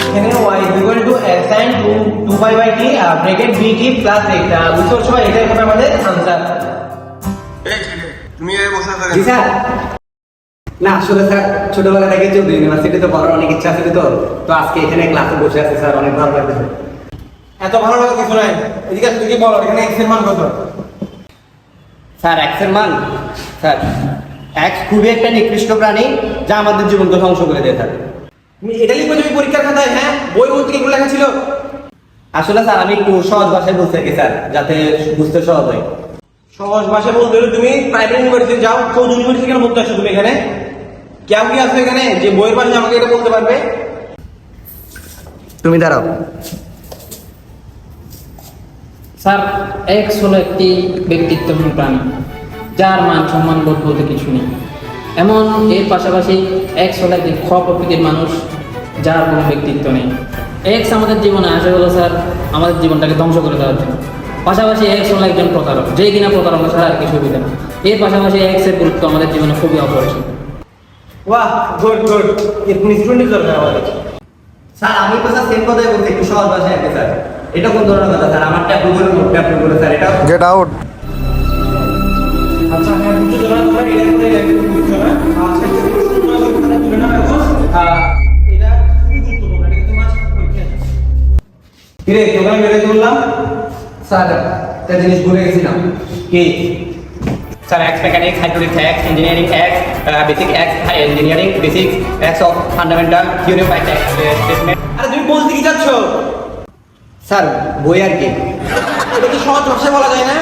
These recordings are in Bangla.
এখানে y is equal to x sin 2 pi by t bracket b t plus x বুঝতে পারছো ভাই? এটাই হবে আমাদের আনসার। এই ছেলে তুমি এই বসে আছো জি স্যার। না আসলে স্যার ছোটবেলা থেকে চলবে ইউনিভার্সিটিতে পড়ার অনেক ইচ্ছা ছিল তো তো আজকে এখানে ক্লাসে বসে আছি স্যার, অনেক ভালো লাগতেছে। এত ভালো লাগে কিছু নাই, এদিকে তুই কি বলো এখানে x এর মান কত? স্যার এক্স এর মান, স্যার এক্স খুবই একটা নিকৃষ্ট প্রাণী যা আমাদের জীবনকে ধ্বংস করে দিয়ে থাকে। তুমি এটা লিখবে তুমি পরীক্ষার খাতায়? হ্যাঁ, বই বলতে এগুলো লেখা ছিল। আসলে স্যার আমি একটু সহজ ভাষায় বলতে চাই স্যার, যাতে বুঝতে সহজ হয়। সহজ ভাষায় বলতে হলে তুমি প্রাইভেট ইউনিভার্সিটি যাও। চৌধুরী ইউনিভার্সিটি কেন বলতে আসছো তুমি এখানে? কেউ কি আসবে এখানে যে বইয়ের পাশে আমাকে এটা বলতে পারবে? তুমি দাঁড়াও। স্যার এক্স হলো একটি ব্যক্তিত্বহীন প্রাণী যার মান সম্মান বোধ বলতে কিছু নেই। এমন এর পাশাপাশি এক্স হলো একটি খ প্রকৃতির মানুষ যার কোনো ব্যক্তিত্ব নেই। এক্স আমাদের জীবনে আসে হলো স্যার আমাদের জীবনটাকে ধ্বংস করে দেওয়ার জন্য। পাশাপাশি এক্স হলো একজন প্রতারক, যে কিনা প্রতারণা ছাড়া আর কিছু সুবিধা না। এর পাশাপাশি এক্সের গুরুত্ব আমাদের জীবনে খুবই অপরিসীম। বাহ, গুড গুড। এরকম স্টুডেন্ট দরকার আমাদের। স্যার আমি তো স্যার সেম কথাই বলছি, একটু সহজ ভাষায় আছে স্যার। এটা কোন ধরনের কথা স্যার? আমার tap Google note tap Google sir, এটা গেট আউট। আচ্ছা হ্যাঁ, বুঝতে তোমরা তোমরা এটা করে বুঝছো না? আচ্ছা এটা তোমরা কথা তুলে নাও এখন। এটা খুবই গুরুত্বপূর্ণ, এটা কিন্তু মাঝ পরীক্ষা। কিরে তোমরা মেরে বললাম স্যার একটা জিনিস ভুলে গেছিলাম। কি? Sir x mechanics, hydraulics x, engineering x, basic x, engineering basics x of fundamental theory of statement. আরে তুমি বলতে কি চাচ্ছ? স্যার বই আর কি? এটা কি সহজ ভাষায় বলা যায় না?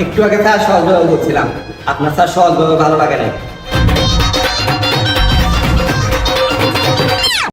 একটু আগে স্যার সহজভাবে বলছিলাম, আপনার স্যার সহজভাবে ভালো লাগে না।